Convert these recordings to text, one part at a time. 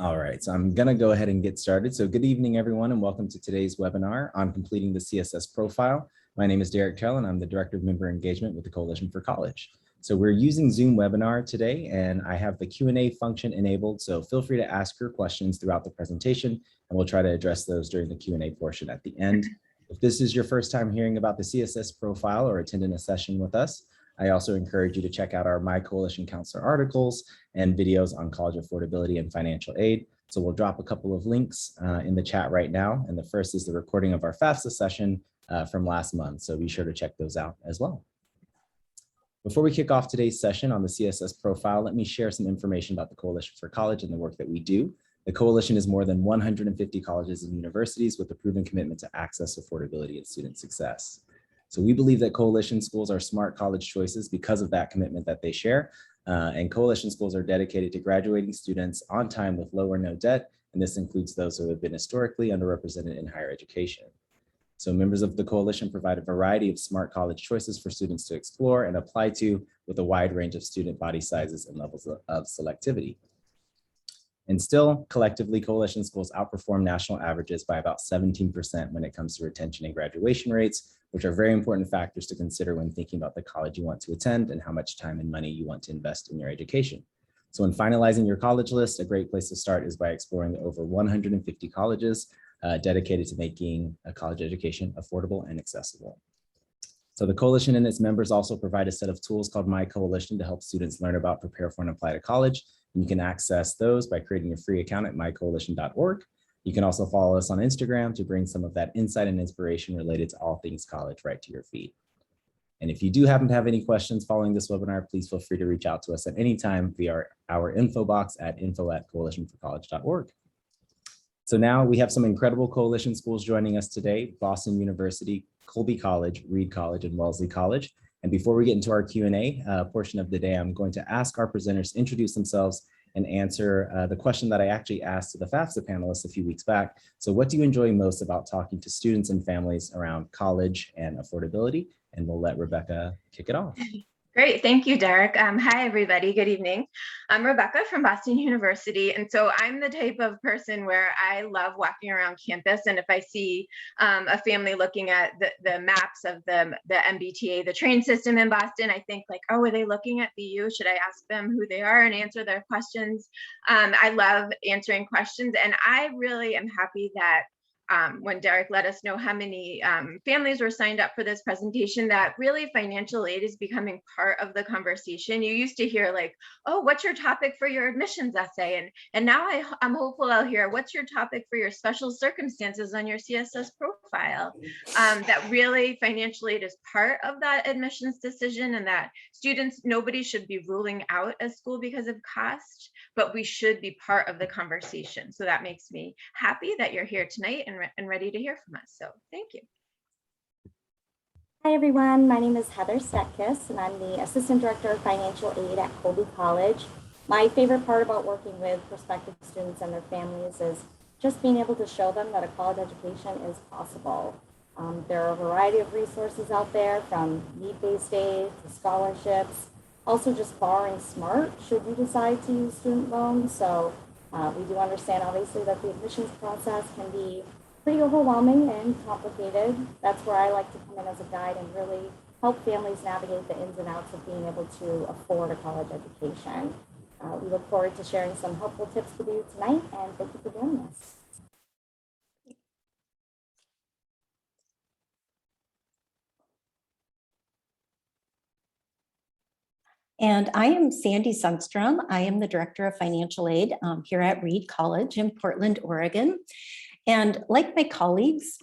All right, so I'm going to go ahead and get started. So good evening, everyone, and welcome to today's webinar on completing the CSS profile. My name is Derek Tell, and I'm the Director of Member Engagement with the Coalition for College. So we're using Zoom webinar today, and I have the Q&A function enabled, so feel free to ask your questions throughout the presentation, and we'll try to address those during the Q&A portion at the end. If this is your first time hearing about the CSS profile or attending a session with us, I also encourage you to check out our My Coalition Counselor articles and videos on college affordability and financial aid. So we'll drop a couple of links in the chat right now. And the first is the recording of our FAFSA session from last month. So be sure to check those out as well. Before we kick off today's session on the CSS profile, let me share some information about the Coalition for College and the work that we do. The Coalition is more than 150 colleges and universities with a proven commitment to access, affordability, and student success. So we believe that Coalition schools are smart college choices because of that commitment that they share. And Coalition schools are dedicated to graduating students on time with low or no debt. And this includes those who have been historically underrepresented in higher education. So members of the Coalition provide a variety of smart college choices for students to explore and apply to with a wide range of student body sizes and levels of selectivity. And still, collectively, Coalition schools outperform national averages by about 17% when it comes to retention and graduation rates, which are very important factors to consider when thinking about the college you want to attend and how much time and money you want to invest in your education. So when finalizing your college list, a great place to start is by exploring the over 150 colleges dedicated to making a college education affordable and accessible. So the Coalition and its members also provide a set of tools called My Coalition to help students learn about, prepare for, and apply to college. And you can access those by creating a free account at mycoalition.org. You can also follow us on Instagram to bring some of that insight and inspiration related to all things college right to your feed. And if you do happen to have any questions following this webinar, please feel free to reach out to us at any time via our info box at info@coalitionforcollege.org. So now we have some incredible Coalition schools joining us today: Boston University, Colby College, Reed College, and Wellesley College. And before we get into our Q&A portion of the day, I'm going to ask our presenters to introduce themselves and answer the question that I actually asked to the FAFSA panelists a few weeks back. So what do you enjoy most about talking to students and families around college and affordability? And we'll let Rebecca kick it off. Great, thank you, Derek. Hi, everybody, good evening. I'm Rebecca from Boston University, and so I'm the type of person where I love walking around campus, and if I see a family looking at the maps of the MBTA, the train system in Boston, I think like, oh, are they looking at BU? Should I ask them who they are and answer their questions? I love answering questions, and I really am happy that when Derek let us know how many families were signed up for this presentation, that really financial aid is becoming part of the conversation. You used to hear like, oh, what's your topic for your admissions essay? And now I'm hopeful I'll hear, what's your topic for your special circumstances on your CSS profile? That really financial aid is part of that admissions decision, and that students, nobody should be ruling out a school because of cost, but we should be part of the conversation. So that makes me happy that you're here tonight and ready to hear from us. So thank you. Hi everyone, my name is Heather Stetkis and I'm the Assistant Director of Financial Aid at Colby College. My favorite part about working with prospective students and their families is just being able to show them that a college education is possible. There are a variety of resources out there, from need-based aid to scholarships, also just borrowing smart should you decide to use student loans. So we do understand obviously that the admissions process can be pretty overwhelming and complicated. That's where I like to come in as a guide and really help families navigate the ins and outs of being able to afford a college education. We look forward to sharing some helpful tips with you tonight, and thank you for joining us. And I am Sandy Sundstrom. I am the Director of Financial Aid here at Reed College in Portland, Oregon. And like my colleagues,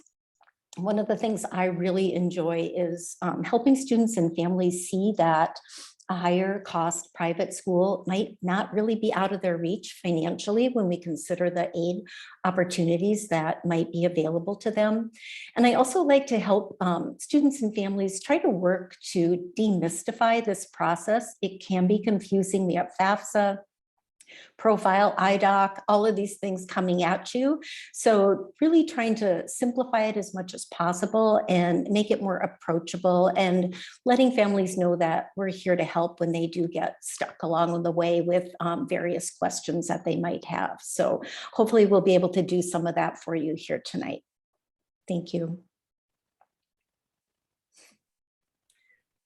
one of the things I really enjoy is helping students and families see that a higher cost private school might not really be out of their reach financially when we consider the aid opportunities that might be available to them. And I also like to help students and families try to work to demystify this process. It can be confusing. We have FAFSA, profile, IDOC, all of these things coming at you. So really trying to simplify it as much as possible and make it more approachable, and letting families know that we're here to help when they do get stuck along the way with various questions that they might have. So hopefully we'll be able to do some of that for you here tonight. Thank you.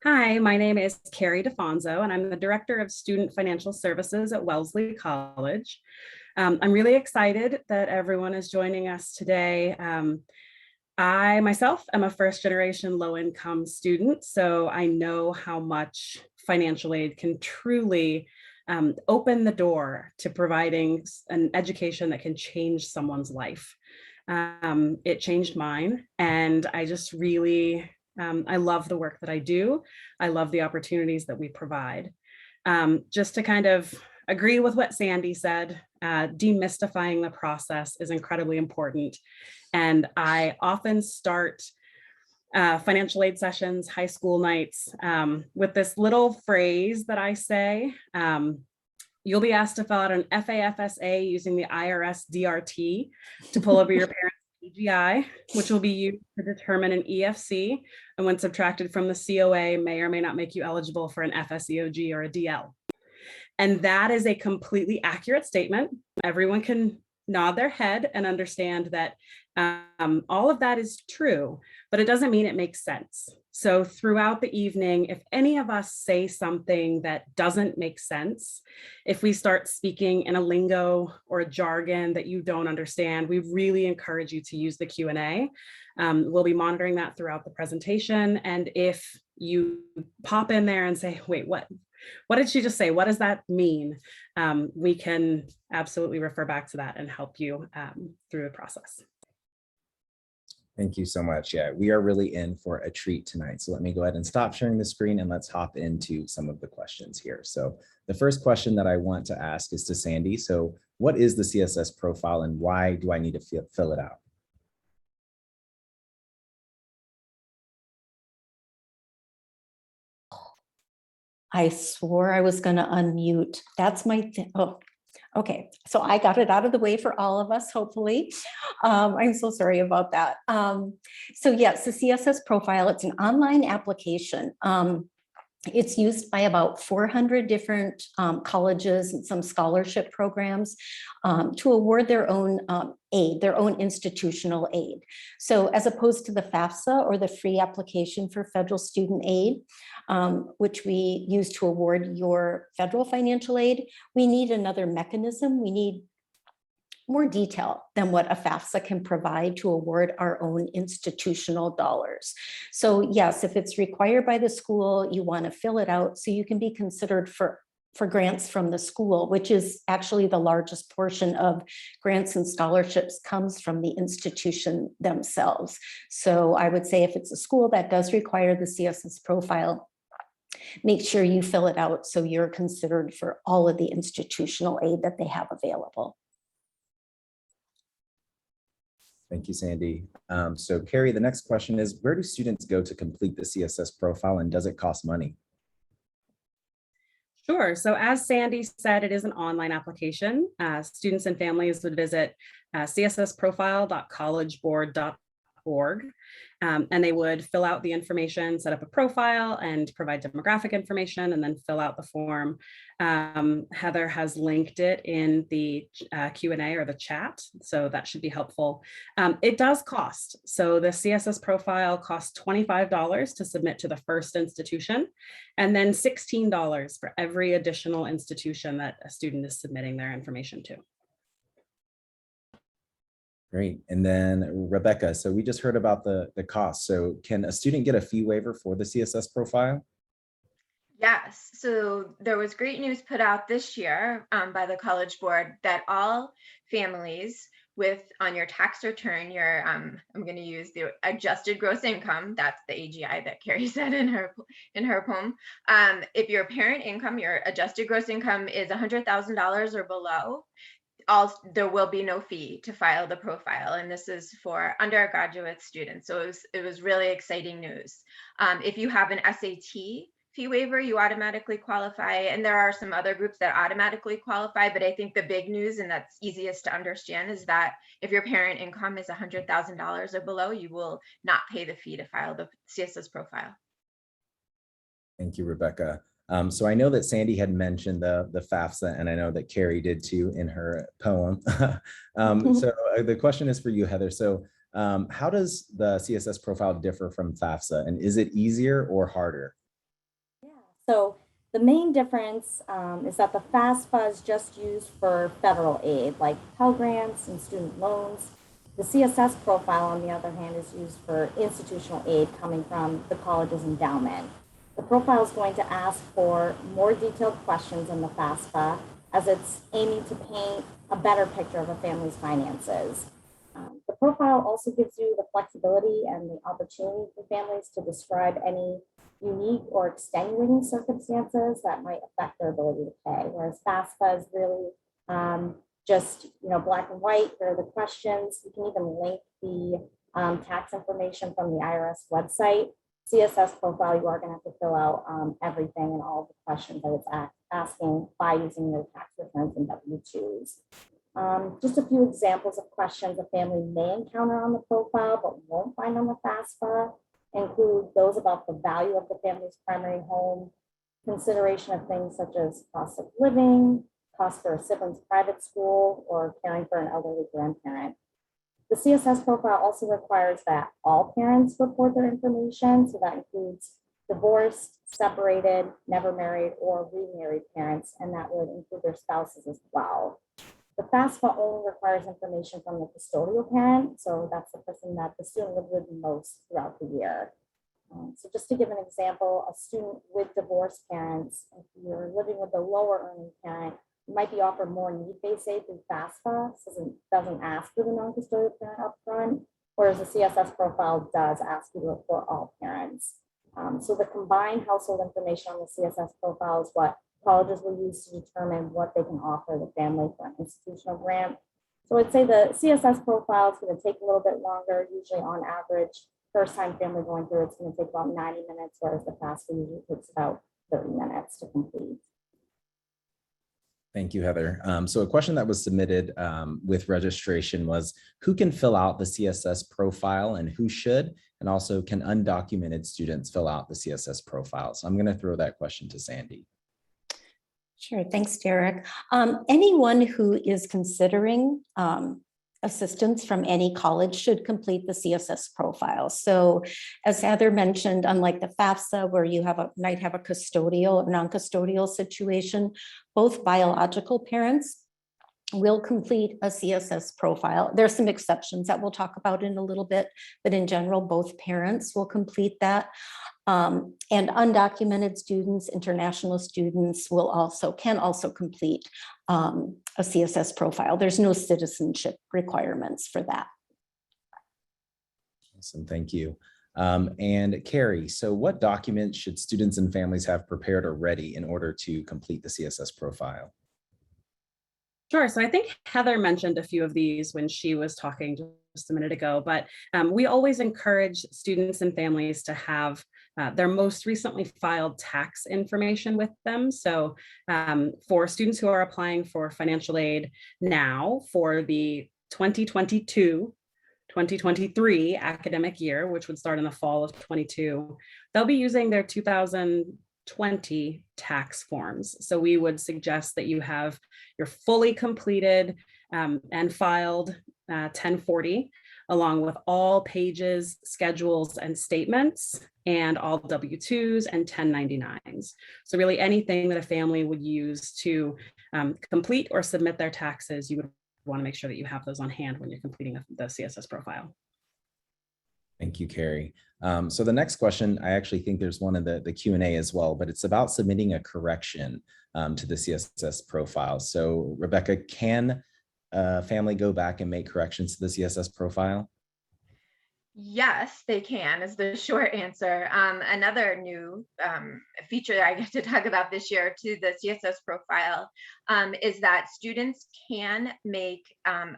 Hi, my name is Carrie DeFonso, and I'm the Director of Student Financial Services at Wellesley College. I'm really excited that everyone is joining us today. I myself am a first-generation low-income student, so I know how much financial aid can truly open the door to providing an education that can change someone's life. It changed mine, and I just really I love the work that I do. I love the opportunities that we provide. Just to kind of agree with what Sandy said, demystifying the process is incredibly important. And I often start financial aid sessions, high school nights, with this little phrase that I say. You'll be asked to fill out an FAFSA using the IRS DRT to pull over your parents' AGI, which will be used to determine an EFC, and when subtracted from the COA may or may not make you eligible for an FSEOG or a DL. And that is a completely accurate statement. Everyone can nod their head and understand that all of that is true, but it doesn't mean it makes sense. So throughout the evening, if any of us say something that doesn't make sense, if we start speaking in a lingo or a jargon that you don't understand, we really encourage you to use the Q&A. We'll be monitoring that throughout the presentation. And if you pop in there and say, wait, what did she just say? What does that mean? We can absolutely refer back to that and help you through the process. Thank you so much. Yeah, we are really in for a treat tonight. So let me go ahead and stop sharing the screen and let's hop into some of the questions here. So the first question that I want to ask is to Sandy. So what is the CSS profile and why do I need to fill it out? I swore I was going to unmute. That's my thing. Oh, okay. So I got it out of the way for all of us, hopefully. I'm so sorry about that. So yes, the CSS profile, it's an online application. It's used by about 400 different colleges and some scholarship programs to award their own aid, their own institutional aid. So as opposed to the FAFSA, or the free application for federal student aid, which we use to award your federal financial aid, we need another mechanism. We need more detail than what a FAFSA can provide to award our own institutional dollars. So yes, if it's required by the school, you want to fill it out so you can be considered for grants from the school, which is actually the largest portion of grants and scholarships comes from the institution themselves. So I would say if it's a school that does require the CSS profile, make sure you fill it out so you're considered for all of the institutional aid that they have available. Thank you, Sandy. So Carrie, the next question is, where do students go to complete the CSS profile and does it cost money? Sure. So as Sandy said, it is an online application. Students and families would visit cssprofile.collegeboard.org. And they would fill out the information, set up a profile, and provide demographic information, and then fill out the form. Heather has linked it in the Q&A or the chat, so that should be helpful. It does cost. So the CSS profile costs $25 to submit to the first institution, and then $16 for every additional institution that a student is submitting their information to. Great. And then Rebecca, so we just heard about the cost. So can a student get a fee waiver for the CSS profile? Yes, so there was great news put out this year by the College Board that all families with on your tax return, your I'm going to use the adjusted gross income. That's the AGI that Carrie said in her poem. If your parent income, your adjusted gross income is $100,000 or below, there will be no fee to file the profile, and this is for undergraduate students. So it was really exciting news. If you have an SAT fee waiver, you automatically qualify. And there are some other groups that automatically qualify, but I think the big news, and that's easiest to understand, is that if your parent income is $100,000 or below, you will not pay the fee to file the CSS profile. Thank you, Rebecca. So I know that Sandy had mentioned the FAFSA, and I know that Carrie did too in her poem. So the question is for you, Heather. So how does the CSS profile differ from FAFSA, and is it easier or harder? Yeah, so the main difference is that the FAFSA is just used for federal aid, like Pell Grants and student loans. The CSS profile, on the other hand, is used for institutional aid coming from the college's endowment. The profile is going to ask for more detailed questions in the FAFSA, as it's aiming to paint a better picture of a family's finances. The profile also gives you the flexibility and the opportunity for families to describe any unique or extenuating circumstances that might affect their ability to pay, whereas FAFSA is really just black and white. Here are the questions. You can even link the tax information from the IRS website. CSS profile, you are going to have to fill out everything and all the questions that it's asking by using your tax returns and W-2s. Just a few examples of questions a family may encounter on the profile but won't find on the FAFSA include those about the value of the family's primary home, consideration of things such as cost of living, cost for a sibling's private school, or caring for an elderly grandparent. The CSS profile also requires that all parents report their information, so that includes divorced, separated, never married, or remarried parents, and that would include their spouses as well. The FAFSA only requires information from the custodial parent, so that's the person that the student lived with most throughout the year. So just to give an example, a student with divorced parents, if you're living with a lower earning parent, you might be offered more need-based aid through FAFSA, since it doesn't ask for the non-custodial parent upfront, whereas the CSS profile does ask you to report all parents. So the combined household information on the CSS profile is what colleges will use to determine what they can offer the family for an institutional grant. So I'd say the CSS profile is going to take a little bit longer, usually on average. First time family going through, it's going to take about 90 minutes, whereas the FAFSA usually takes about 30 minutes to complete. Thank you, Heather. So a question that was submitted with registration was, who can fill out the CSS profile and who should? And also, can undocumented students fill out the CSS profile? So I'm going to throw that question to Sandy. Sure, thanks, Derek. Anyone who is considering assistance from any college should complete the CSS profile. So as Heather mentioned, unlike the FAFSA, where you might have a custodial or non-custodial situation, both biological parents will complete a CSS profile. There's some exceptions that we'll talk about in a little bit, but in general, both parents will complete that. And undocumented students, international students can also complete a CSS profile. There's no citizenship requirements for that. Awesome, thank you. And Carrie, so what documents should students and families have prepared or ready in order to complete the CSS profile? Sure. So I think Heather mentioned a few of these when she was talking just a minute ago, but we always encourage students and families to have their most recently filed tax information with them. So for students who are applying for financial aid now for the 2022-2023 academic year, which would start in the fall of 22, they'll be using their 2020 tax forms. So we would suggest that you have your fully completed and filed 1040, along with all pages, schedules, and statements, and all W-2s and 1099s. So really anything that a family would use to complete or submit their taxes, you would want to make sure that you have those on hand when you're completing the CSS profile. Thank you, Carrie. So the next question, I actually think there's one in the Q&A as well, but it's about submitting a correction to the CSS profile. So Rebecca, can a family go back and make corrections to the CSS profile? Yes, they can, is the short answer. Another new feature I get to talk about this year to the CSS profile is that students can make an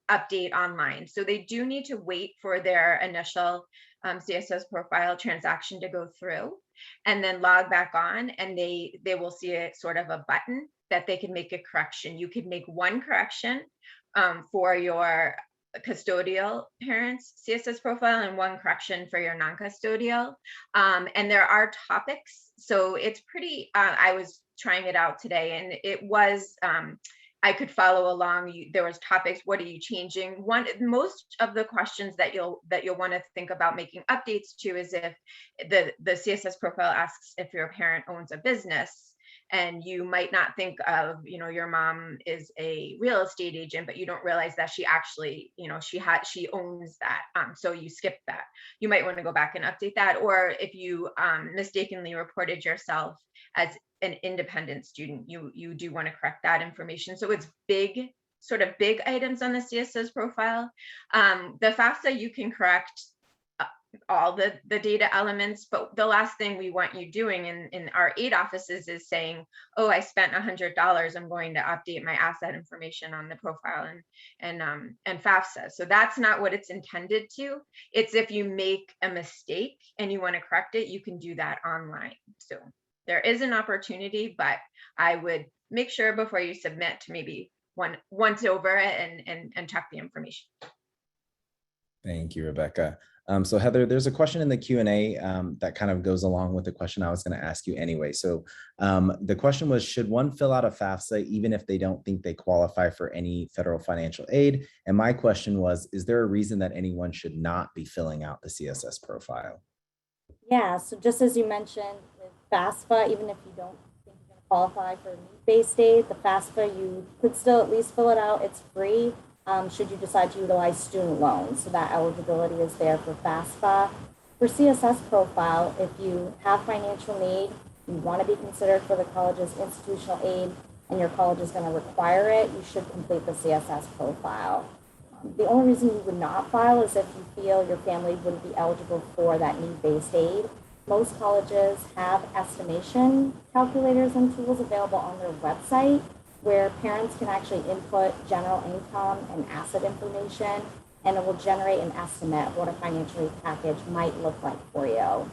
update online. So they do need to wait for their initial CSS profile transaction to go through, and then log back on, and they will see a sort of a button that they can make a correction. You could make one correction for your custodial parents CSS profile and one correction for your non-custodial. And there are topics. So it's pretty, I was trying it out today, and it was, I could follow along. There was topics. What are you changing? Most of the questions that you'll want to think about making updates to is if the CSS profile asks if your parent owns a business, and you might not think of, your mom is a real estate agent, but you don't realize that she actually, she owns that. So you skip that. You might want to go back and update that. Or if you mistakenly reported yourself as an independent student, you do want to correct that information. So it's sort of big items on the CSS profile. The FAFSA, you can correct all the data elements, but the last thing we want you doing in our aid offices is saying, oh, I spent $100, I'm going to update my asset information on the profile and FAFSA. So that's not what it's intended to. It's if you make a mistake and you want to correct it, you can do that online. So there is an opportunity, but I would make sure before you submit to maybe once over it and check the information. Thank you, Rebecca. So Heather, there's a question in the Q&A that kind of goes along with the question I was going to ask you anyway. So the question was, should one fill out a FAFSA even if they don't think they qualify for any federal financial aid? And my question was, is there a reason that anyone should not be filling out the CSS profile? Yeah, so just as you mentioned with FAFSA, even if you don't think you're going to qualify for need-based aid, the FAFSA, you could still at least fill it out. It's free. Should you decide to utilize student loans. So that eligibility is there for FAFSA. For CSS profile, if you have financial need, you want to be considered for the college's institutional aid, and your college is going to require it, you should complete the CSS profile. The only reason you would not file is if you feel your family wouldn't be eligible for that need-based aid. Most colleges have estimation calculators and tools available on their website, where parents can actually input general income and asset information, and it will generate an estimate of what a financial aid package might look like for you.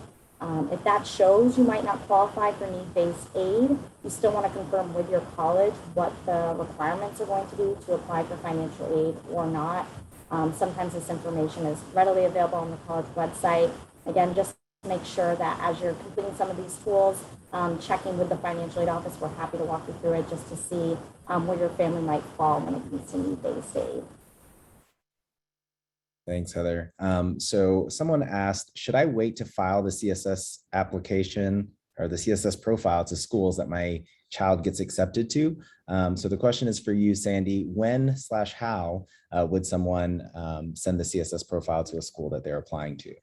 If that shows you might not qualify for need-based aid, you still want to confirm with your college what the requirements are going to be to apply for financial aid or not. Sometimes this information is readily available on the college website. Again, just make sure that as you're completing some of these tools, checking with the financial aid office, we're happy to walk you through it just to see where your family might fall when it comes to need-based aid. Thanks, Heather. So someone asked, should I wait to file the CSS application or the CSS profile to schools that my child gets accepted to? So the question is for you, Sandy. When/how would someone send the CSS profile to a school that they're applying to?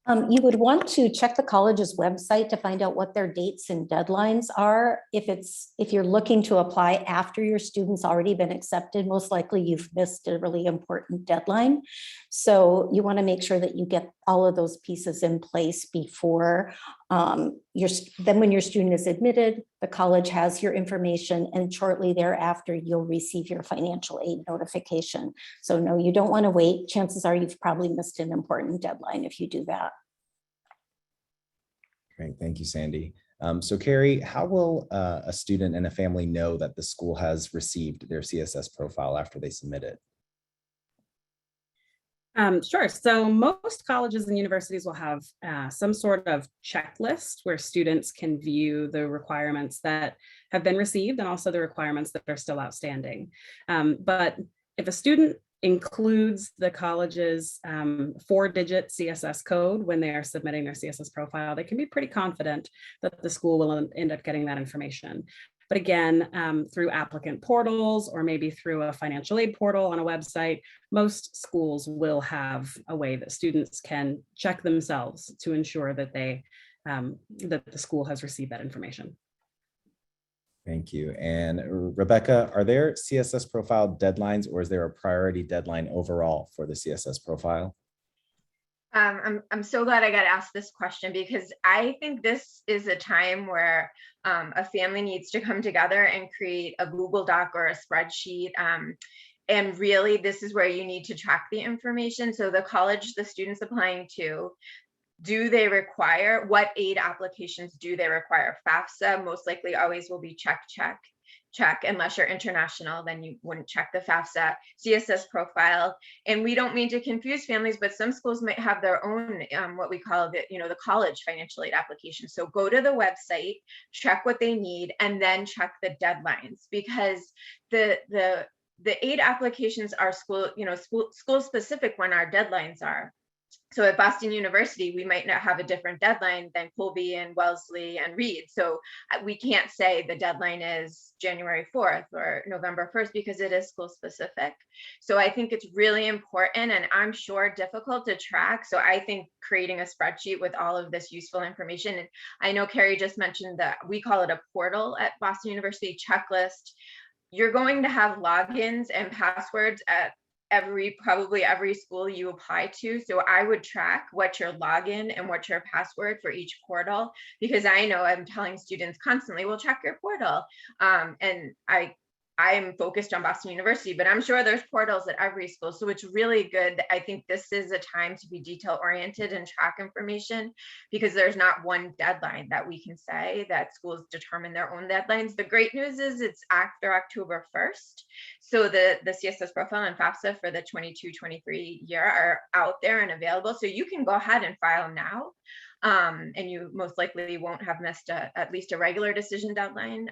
You would want to check the college's website to find out what their dates and deadlines are. If you're looking to apply after your student's already been accepted, most likely you've missed a really important deadline. So you want to make sure that you get all of those pieces in place before then when your student is admitted, the college has your information, and shortly thereafter, you'll receive your financial aid notification. So no, you don't want to wait. Chances are you've probably missed an important deadline if you do that. Great, thank you, Sandy. So Carrie, how will a student and a family know that the school has received their CSS profile after they submit it? Sure. So most colleges and universities will have some sort of checklist where students can view the requirements that have been received and also the requirements that are still outstanding. But if a student includes the college's 4-digit CSS code when they are submitting their CSS profile, they can be pretty confident that the school will end up getting that information. But again, through applicant portals or maybe through a financial aid portal on a website, most schools will have a way that students can check themselves to ensure that that the school has received that information. Thank you. And Rebecca, are there CSS profile deadlines, or is there a priority deadline overall for the CSS profile? I'm so glad I got asked this question, because I think this is a time where a family needs to come together and create a Google Doc or a spreadsheet And really, this is where you need to track the information. So the college the student's applying to, do they require, what aid applications do they require? FAFSA most likely always will be check. Unless you're international, then you wouldn't check the FAFSA. CSS profile. And we don't mean to confuse families, but some schools might have their own, what we call the college financial aid application. So go to the website, check what they need, and then check the deadlines, because the aid applications are school specific when our deadlines are. So at Boston University, we might not have a different deadline than Colby and Wellesley and Reed. So we can't say the deadline is January 4th or November 1st, because it is school specific. So I think it's really important, and I'm sure difficult to track. So I think creating a spreadsheet with all of this useful information, and I know Carrie just mentioned that we call it a portal at Boston University, checklist. You're going to have logins and passwords at probably every school you apply to. So I would track what your login and what your password for each portal, because I know I'm telling students constantly, well, check your portal. And I'm focused on Boston University, but I'm sure there's portals at every school. So it's really good. I think this is a time to be detail oriented and track information, because there's not one deadline that we can say that schools determine their own deadlines. The great news is it's after October 1st. So the CSS profile and FAFSA for the 22-23 year are out there and available. So you can go ahead and file now. And you most likely won't have missed at least a regular decision deadline,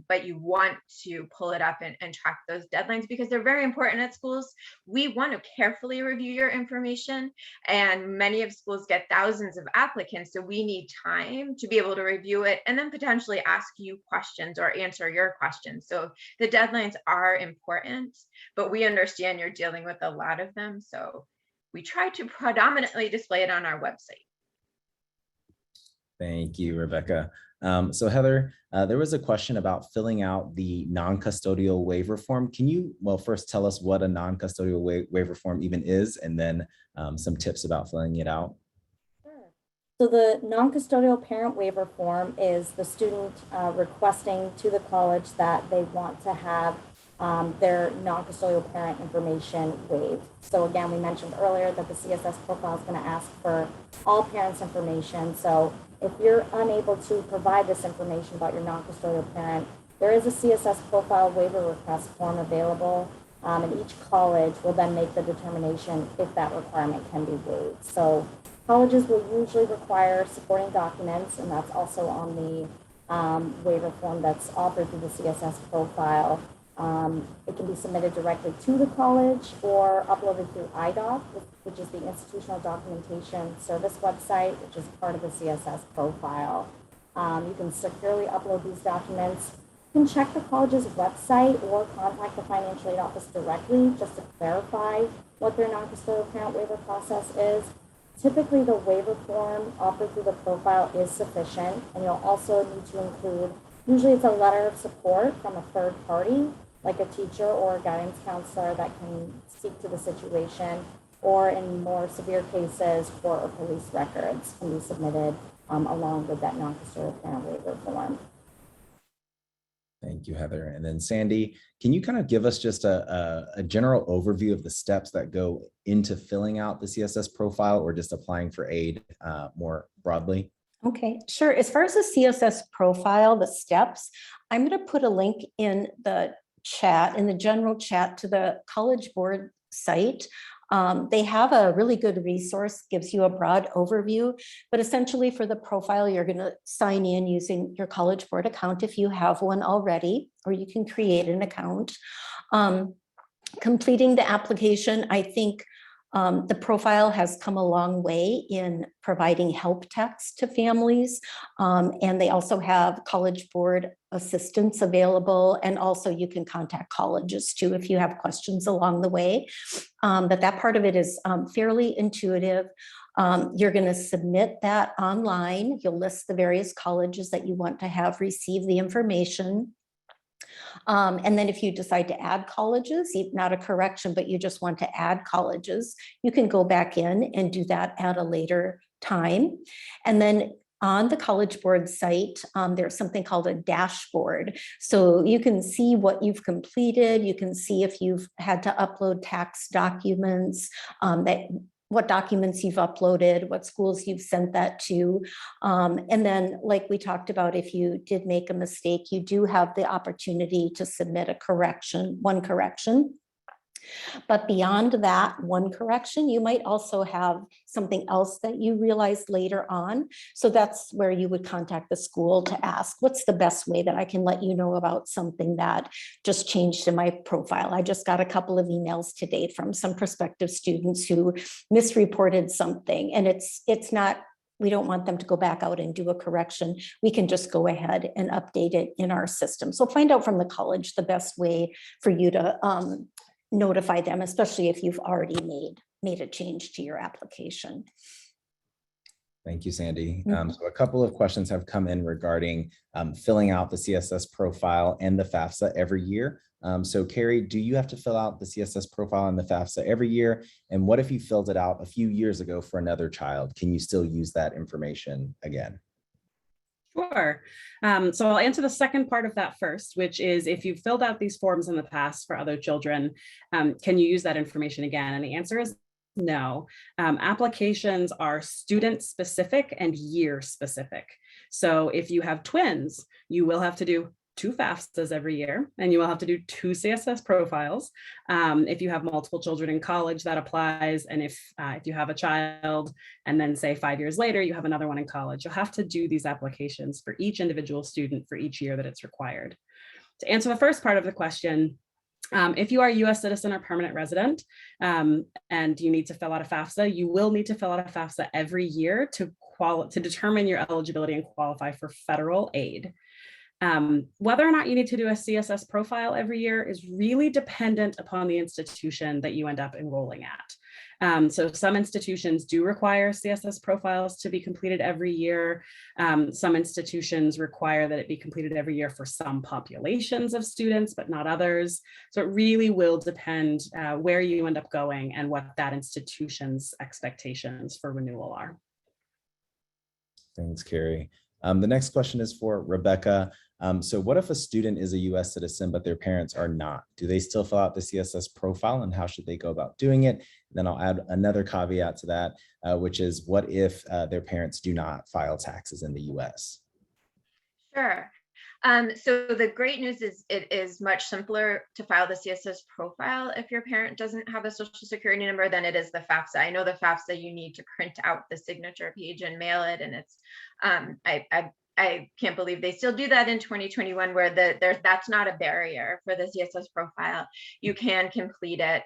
but you want to pull it up and track those deadlines, because they're very important at schools. We want to carefully review your information, and many of schools get thousands of applicants, so we need time to be able to review it and then potentially ask you questions or answer your questions. So the deadlines are important, but we understand you're dealing with a lot of them, so we try to predominantly display it on our website. Thank you, Rebecca. So Heather, there was a question about filling out the non-custodial waiver form. Can you, first tell us what a non-custodial waiver form even is, and then some tips about filling it out? Sure. So the non-custodial parent waiver form is the student requesting to the college that they want to have their non-custodial parent information waived. So again, we mentioned earlier that the CSS profile is going to ask for all parents' information. So if you're unable to provide this information about your non-custodial parent, there is a CSS profile waiver request form available, and each college will then make the determination if that requirement can be waived. So colleges will usually require supporting documents, and that's also on the waiver form that's offered through the CSS profile. It can be submitted directly to the college or uploaded through IDOC, which is the Institutional Documentation Service website, which is part of the CSS profile. You can securely upload these documents. You can check the college's website or contact the financial aid office directly just to clarify what their non-custodial parent waiver process is. Typically, the waiver form offered through the profile is sufficient, and you'll also need to include, usually it's a letter of support from a third party, like a teacher or a guidance counselor that can speak to the situation, or in more severe cases, court or police records can be submitted along with that non-custodial parent waiver form. Thank you, Heather. And then Sandy, can you kind of give us just a general overview of the steps that go into filling out the CSS profile or just applying for aid more broadly? Okay, sure. As far as the CSS profile, the steps, I'm going to put a link in the chat, in the general chat, to the College Board site. They have a really good resource, gives you a broad overview, but essentially for the profile, you're going to sign in using your College Board account if you have one already, or you can create an account. Completing the application, I think the profile has come a long way in providing help text to families, and they also have College Board assistance available, and also you can contact colleges too if you have questions along the way. But that part of it is fairly intuitive. You're going to submit that online. You'll list the various colleges that you want to have receive the information. And then if you decide to add colleges, not a correction, but you just want to add colleges, you can go back in and do that at a later time. And then on the College Board site, there's something called a dashboard. So you can see what you've completed. You can see if you've had to upload tax documents, what documents you've uploaded, what schools you've sent that to. And then, like we talked about, if you did make a mistake, you do have the opportunity to submit a correction, one correction. But beyond that one correction, you might also have something else that you realize later on. So that's where you would contact the school to ask, what's the best way that I can let you know about something that just changed in my profile? I just got a couple of emails today from some prospective students who misreported something, and it's not, we don't want them to go back out and do a correction. We can just go ahead and update it in our system. So find out from the college the best way for you to notify them, especially if you've already made a change to your application. Thank you, Sandy. So a couple of questions have come in regarding filling out the CSS profile and the FAFSA every year. So Carrie, do you have to fill out the CSS profile and the FAFSA every year? And what if you filled it out a few years ago for another child? Can you still use that information again? Sure. So I'll answer the second part of that first, which is if you've filled out these forms in the past for other children, can you use that information again? And the answer is no. Applications are student specific and year specific. So if you have twins, you will have to do 2 FAFSAs every year, and you will have to do 2 CSS profiles. If you have multiple children in college, that applies. And if you have a child and then say 5 years later, you have another one in college, you'll have to do these applications for each individual student for each year that it's required. To answer the first part of the question, if you are a US citizen or permanent resident and you need to fill out a FAFSA, you will need to fill out a FAFSA every year to determine your eligibility and qualify for federal aid. Whether or not you need to do a CSS profile every year is really dependent upon the institution that you end up enrolling at. So some institutions do require CSS profiles to be completed every year. Some institutions require that it be completed every year for some populations of students, but not others. So it really will depend where you end up going and what that institution's expectations for renewal are. Thanks, Carrie. The next question is for Rebecca. So what if a student is a US citizen, but their parents are not? Do they still fill out the CSS profile, and how should they go about doing it? And then I'll add another caveat to that, which is what if their parents do not file taxes in the US? Sure. So the great news is it is much simpler to file the CSS profile if your parent doesn't have a social security number than it is the FAFSA. I know the FAFSA, you need to print out the signature page and mail it. And it's, I can't believe they still do that in 2021 where that's not a barrier for the CSS profile. You can complete it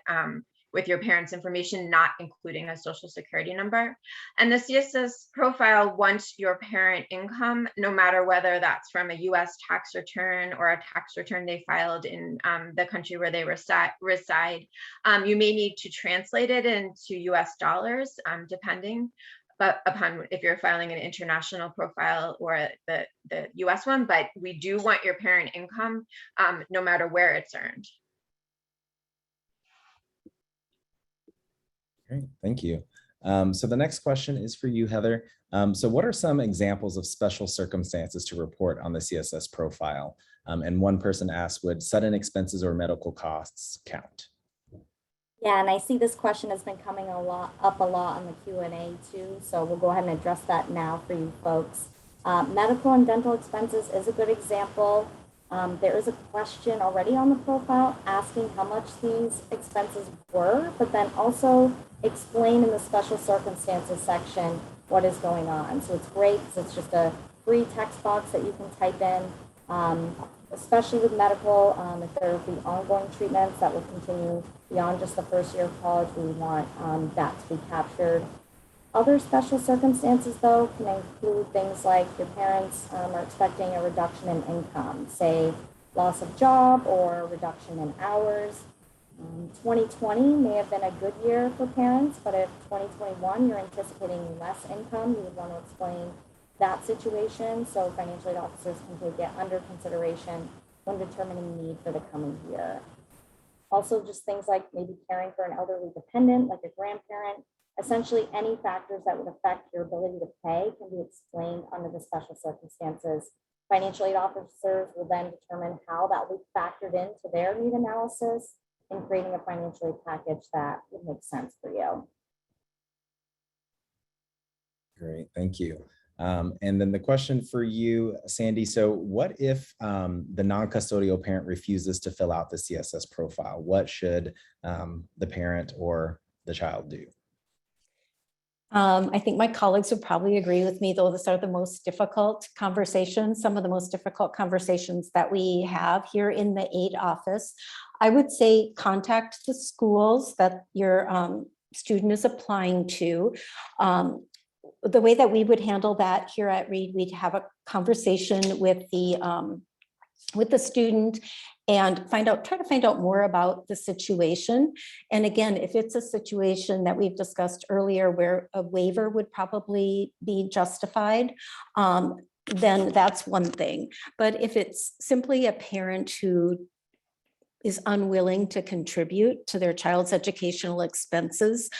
with your parents' information, not including a social security number. And the CSS profile wants your parent income, no matter whether that's from a US tax return or a tax return they filed in the country where they reside. You may need to translate it into US dollars, depending but upon if you're filing an international profile or the US one, but we do want your parent income no matter where it's earned. Great, thank you. So the next question is for you, Heather. So what are some examples of special circumstances to report on the CSS profile? And one person asked, would sudden expenses or medical costs count? Yeah, and I see this question has been coming up a lot on the Q&A too, so we'll go ahead and address that now for you folks. Medical and dental expenses is a good example. There is a question already on the profile asking how much these expenses were, but then also explain in the special circumstances section what is going on. So it's great because it's just a free text box that you can type in, especially with medical. If there will be ongoing treatments that will continue beyond just the first year of college, we want that to be captured. Other special circumstances, though, can include things like your parents are expecting a reduction in income, say loss of job or a reduction in hours. 2020 may have been a good year for parents, but if 2021 you're anticipating less income, you would want to explain that situation so financial aid officers can take it under consideration when determining need for the coming year. Also, just things like maybe caring for an elderly dependent, like a grandparent. Essentially, any factors that would affect your ability to pay can be explained under the special circumstances. Financial aid officers will then determine how that will be factored into their need analysis in creating a financial aid package that would make sense for you. Great, thank you. And then the question for you, Sandy. So what if the non-custodial parent refuses to fill out the CSS profile? What should the parent or the child do? I think my colleagues would probably agree with me, though these are the most difficult conversations, some of the most difficult conversations that we have here in the aid office. I would say contact the schools that your student is applying to. The way that we would handle that here at Reed, we'd have a conversation with the student and try to find out more about the situation. And again, if it's a situation that we've discussed earlier where a waiver would probably be justified, then that's one thing. But if it's simply a parent who is unwilling to contribute to their child's educational expenses,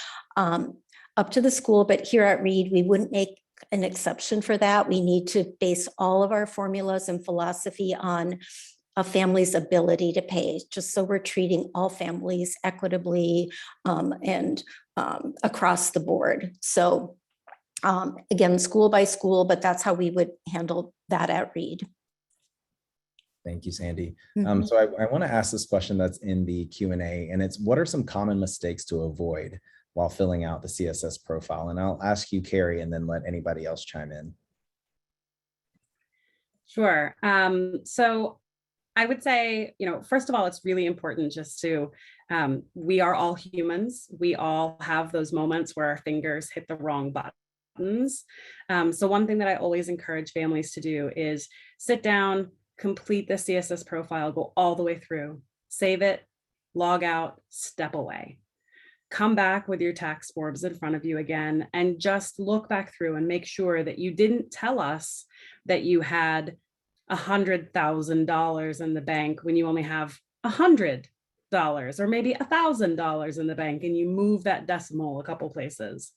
up to the school, but here at Reed, we wouldn't make an exception for that. We need to base all of our formulas and philosophy on a family's ability to pay, just so we're treating all families equitably and across the board. So again, school by school, but that's how we would handle that at Reed. Thank you, Sandy. Mhm. So I want to ask this question that's in the Q&A, and it's, what are some common mistakes to avoid while filling out the CSS profile? And I'll ask you, Carrie, and then let anybody else chime in. Sure. So I would say, first of all, it's really important just to, we are all humans. We all have those moments where our fingers hit the wrong buttons. So one thing that I always encourage families to do is sit down, complete the CSS profile, go all the way through, save it, log out, step away. Come back with your tax forms in front of you again and just look back through and make sure that you didn't tell us that you had $100,000 in the bank when you only have $100 or maybe $1,000 in the bank, and you move that decimal a couple places.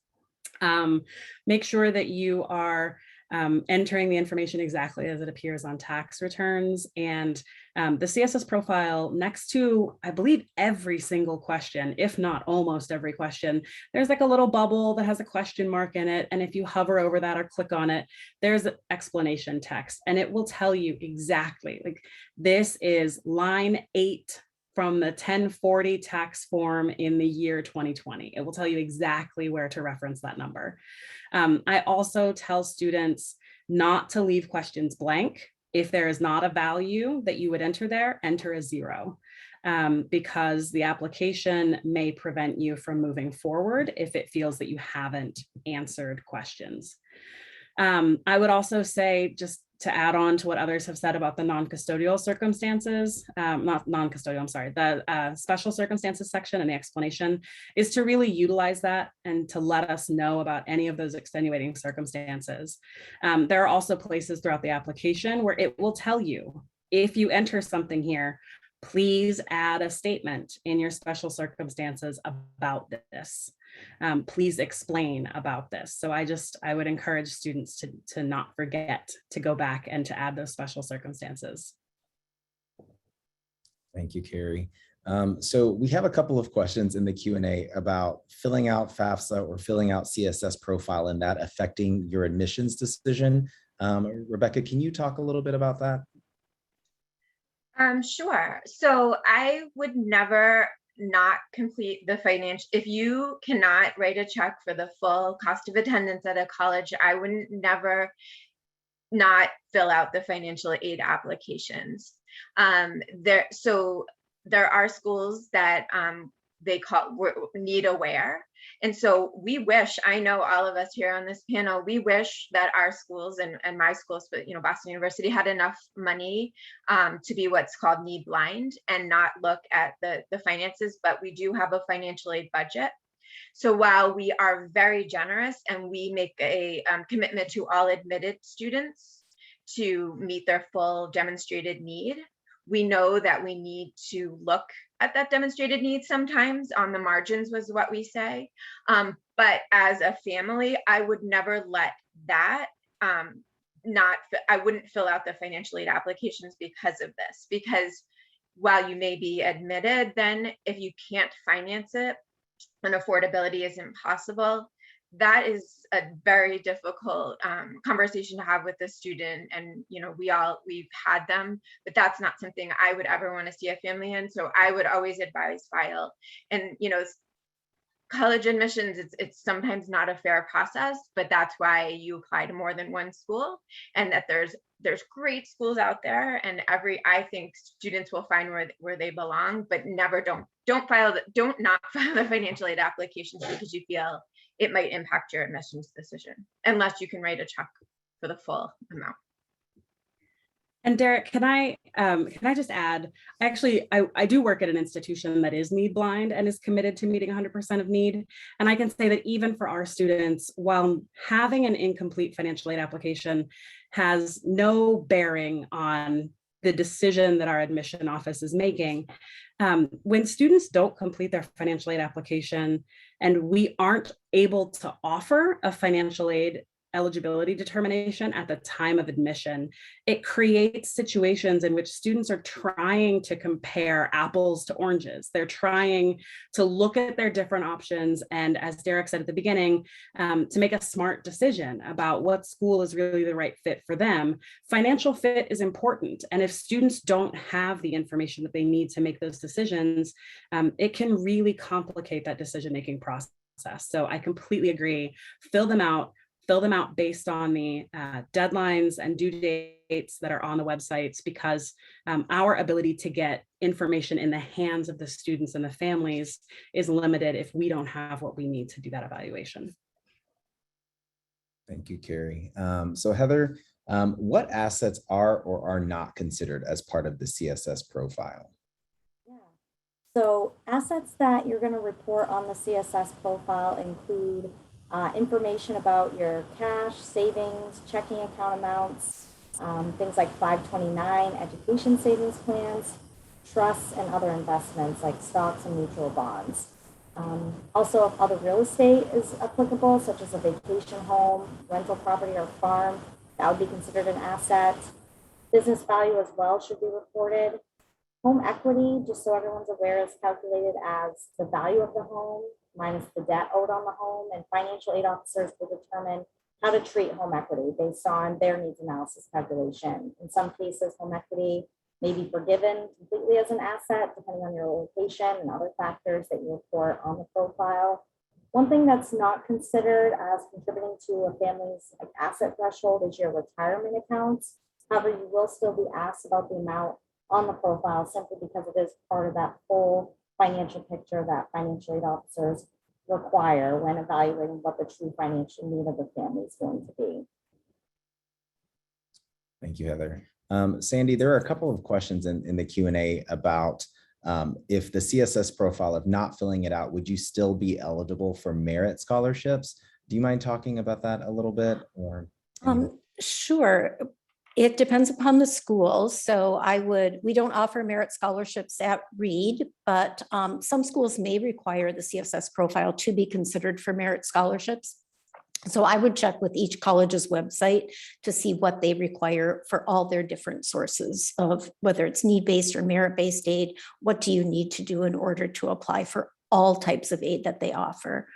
Make sure that you are entering the information exactly as it appears on tax returns, and the CSS profile, next to, I believe, every single question, if not almost every question, there's like a little bubble that has a question mark in it. And if you hover over that or click on it, there's explanation text, and it will tell you exactly, like, this is line 8 from the 1040 tax form in the year 2020. It will tell you exactly where to reference that number. I also tell students not to leave questions blank. If there is not a value that you would enter there, enter a 0, because the application may prevent you from moving forward if it feels that you haven't answered questions. I would also say, just to add on to what others have said about the non-custodial circumstances, not non-custodial, I'm sorry, the special circumstances section and the explanation, is to really utilize that and to let us know about any of those extenuating circumstances. There are also places throughout the application where it will tell you, if you enter something here, please add a statement in your special circumstances about this. Please explain about this. So I would encourage students to not forget to go back and to add those special circumstances. Thank you, Carrie. So we have a couple of questions in the Q&A about filling out FAFSA or filling out CSS profile and that affecting your admissions decision. Rebecca, can you talk a little bit about that? Sure. So I would never not complete the financial, if you cannot write a check for the full cost of attendance at a college, I wouldn't never not fill out the financial aid applications. So there are schools that they call need aware. And so we wish, I know all of us here on this panel, we wish that our schools and my schools, but Boston University had enough money to be what's called need blind and not look at the finances, but we do have a financial aid budget. So while we are very generous and we make a commitment to all admitted students to meet their full demonstrated need, we know that we need to look at that demonstrated need sometimes. On the margins was what we say. But as a family, I would never let that I wouldn't fill out the financial aid applications because of this, because while you may be admitted, then if you can't finance it and affordability is impossible, that is a very difficult conversation to have with the student. And, you know, we've had them, but that's not something I would ever want to see a family in. So I would always advise file. And, you know, college admissions, it's sometimes not a fair process, but that's why you apply to more than one school, and that there's great schools out there, and I think students will find where they belong, but never don't not file the financial aid applications because you feel it might impact your admissions decision, unless you can write a check for the full amount. And Derek, can I just add, actually, I do work at an institution that is need blind and is committed to meeting 100% of need. And I can say that even for our students, while having an incomplete financial aid application has no bearing on the decision that our admission office is making, when students don't complete their financial aid application and we aren't able to offer a financial aid eligibility determination at the time of admission, it creates situations in which students are trying to compare apples to oranges. They're trying to look at their different options, and as Derek said at the beginning, to make a smart decision about what school is really the right fit for them. Financial fit is important, and if students don't have the information that they need to make those decisions, it can really complicate that decision-making process. So I completely agree. Fill them out based on the deadlines and due dates that are on the websites, because our ability to get information in the hands of the students and the families is limited if we don't have what we need to do that evaluation. Thank you, Carrie. So Heather, what assets are or are not considered as part of the CSS profile? Yeah. So assets that you're going to report on the CSS profile include information about your cash, savings, checking account amounts, things like 529, education savings plans, trusts, and other investments like stocks and mutual bonds. Also, if other real estate is applicable, such as a vacation home, rental property, or farm, that would be considered an asset. Business value as well should be reported. Home equity, just so everyone's aware, is calculated as the value of the home minus the debt owed on the home, and financial aid officers will determine how to treat home equity based on their needs analysis calculation. In some cases, home equity may be forgiven completely as an asset, depending on your location and other factors that you report on the profile. One thing that's not considered as contributing to a family's asset threshold is your retirement accounts. However, you will still be asked about the amount on the profile simply because it is part of that full financial picture that financial aid officers require when evaluating what the true financial need of the family is going to be. Thank you, Heather. Sandy, there are a couple of questions in the Q&A about if the CSS profile, if not filling it out, would you still be eligible for merit scholarships? Do you mind talking about that a little bit? Or Sure. It depends upon the school. So we don't offer merit scholarships at Reed, but some schools may require the CSS profile to be considered for merit scholarships. So I would check with each college's website to see what they require for all their different sources of whether it's need-based or merit-based aid. What do you need to do in order to apply for all types of aid that they offer?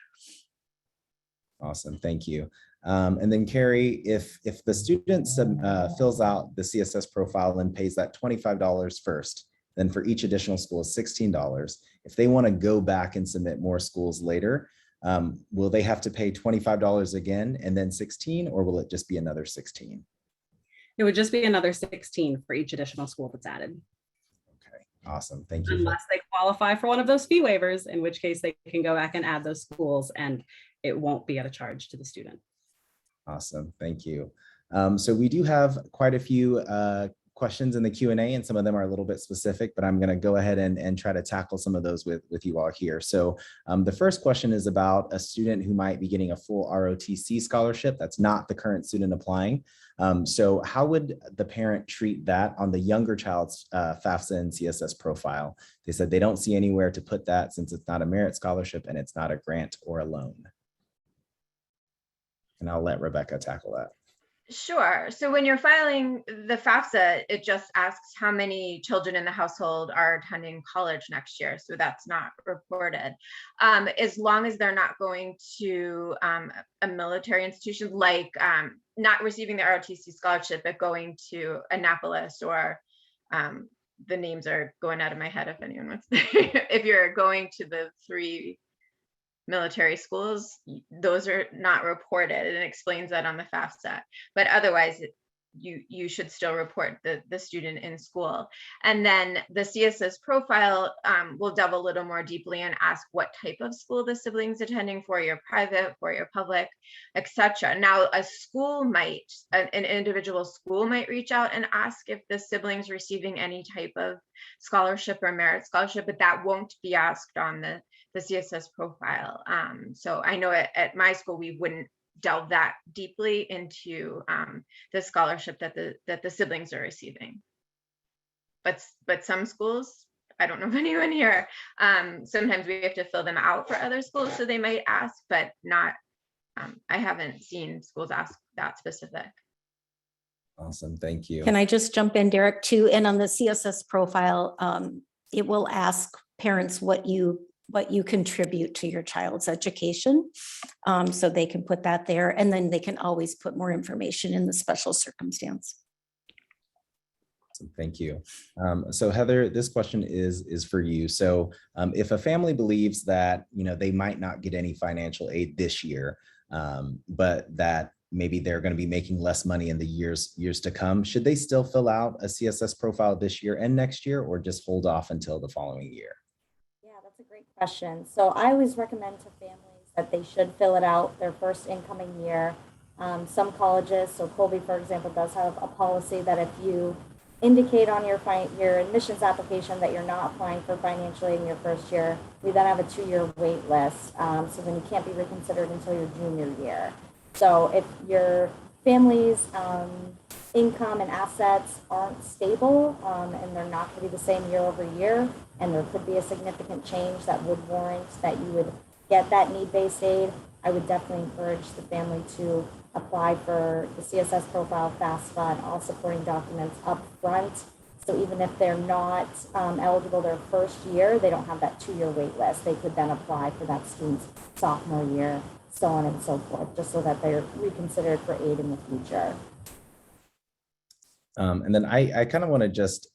Awesome, thank you. And then Carrie, if the student fills out the CSS profile and pays that $25 first, then for each additional school is $16. If they want to go back and submit more schools later, will they have to pay $25 again and then 16, or will it just be another 16? It would just be another 16 for each additional school that's added. Okay, awesome, thank you. Unless they qualify for one of those fee waivers, in which case they can go back and add those schools and it won't be at a charge to the student. Awesome, thank you. So we do have quite a few questions in the Q&A, and some of them are a little bit specific, but I'm going to go ahead and try to tackle some of those with you all here. So the first question is about a student who might be getting a full ROTC scholarship. That's not the current student applying. So how would the parent treat that on the younger child's FAFSA and CSS profile? They said they don't see anywhere to put that since it's not a merit scholarship and it's not a grant or a loan. And I'll let Rebecca tackle that. Sure. So when you're filing the FAFSA, it just asks how many children in the household are attending college next year. So that's not reported. As long as they're not going to a military institution, like not receiving the ROTC scholarship, but going to Annapolis, or the names are going out of my head if anyone wants to. If you're going to the 3 military schools, those are not reported, and it explains that on the FAFSA. But otherwise, you should still report the student in school. And then the CSS profile will delve a little more deeply and ask what type of school the sibling's attending, for your private, for your public, etc. Now, a school might, an individual school might reach out and ask if the sibling's receiving any type of scholarship or merit scholarship, but that won't be asked on the CSS profile. So I know at my school, we wouldn't delve that deeply into the scholarship that the siblings are receiving. But some schools, I don't know of anyone here, sometimes we have to fill them out for other schools, so they might ask, but not, I haven't seen schools ask that specific. Awesome, thank you. Can I just jump in, Derek, too? And on the CSS profile, it will ask parents what you contribute to your child's education. So they can put that there, and then they can always put more information in the special circumstance. Thank you. So Heather, this question is for you. So if a family believes that, they might not get any financial aid this year, but that maybe they're going to be making less money in the years to come, should they still fill out a CSS profile this year and next year, or just hold off until the following year? That's a great question. So I always recommend to families that they should fill it out their first incoming year. Some colleges, so Colby, for example, does have a policy that if you indicate on your admissions application that you're not applying for financial aid in your first year, we then have a 2-year wait list. So then you can't be reconsidered until your junior year. So if your family's income and assets aren't stable, and they're not going to be the same year over year, and there could be a significant change that would warrant that you would get that need-based aid, I would definitely encourage the family to apply for the CSS profile, FAFSA, and all supporting documents up front. So even if they're not eligible their first year, they don't have that 2-year wait list. They could then apply for that student's sophomore year, so on and so forth, just so that they're reconsidered for aid in the future. And then I kind of want to just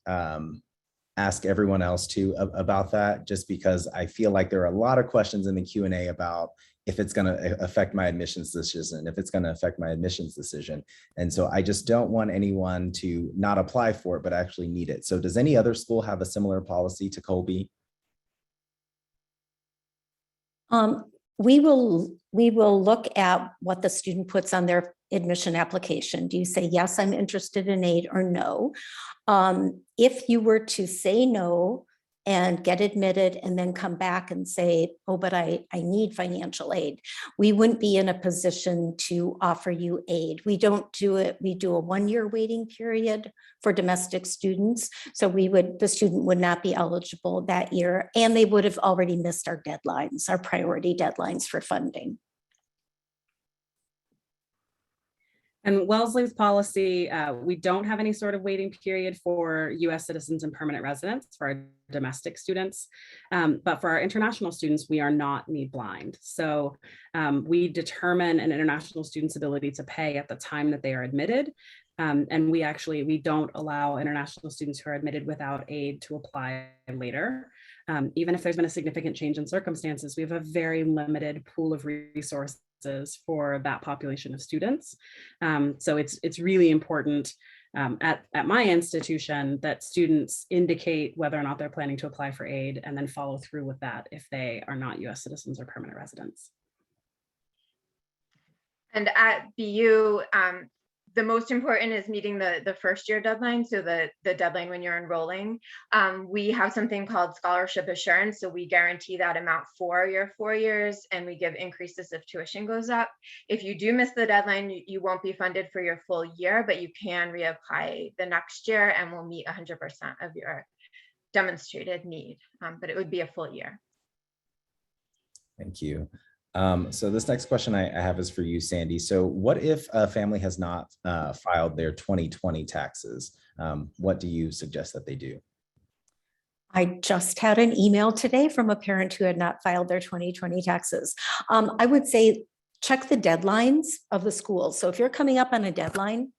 ask everyone else too about that, just because I feel like there are a lot of questions in the Q&A about if it's going to affect my admissions decision, if it's going to affect my admissions decision. And so I just don't want anyone to not apply for it, but actually need it. So does any other school have a similar policy to Colby? We will look at what the student puts on their admission application. Do you say, yes, I'm interested in aid, or no? If you were to say no and get admitted and then come back and say, oh, but I need financial aid, we wouldn't be in a position to offer you aid. We don't do it. We do a 1-year waiting period for domestic students. So the student would not be eligible that year, and they would have already missed our deadlines, our priority deadlines for funding. And Wellesley's policy, we don't have any sort of waiting period for US citizens and permanent residents for our domestic students. But for our international students, we are not need blind. So we determine an international student's ability to pay at the time that they are admitted. And we don't allow international students who are admitted without aid to apply later. Even if there's been a significant change in circumstances, we have a very limited pool of resources for that population of students. So it's really important at my institution that students indicate whether or not they're planning to apply for aid, and then follow through with that if they are not US citizens or permanent residents. And at BU, the most important is meeting the first year deadline, so the deadline when you're enrolling. We have something called scholarship assurance, so we guarantee that amount for your 4 years, and we give increases if tuition goes up. If you do miss the deadline, you won't be funded for your full year, but you can reapply the next year and will meet 100% of your demonstrated need, but it would be a full year. Thank you. So this next question I have is for you, Sandy. So what if a family has not filed their 2020 taxes? What do you suggest that they do? I just had an email today from a parent who had not filed their 2020 taxes. I would say check the deadlines of the schools. So if you're coming up on a deadline,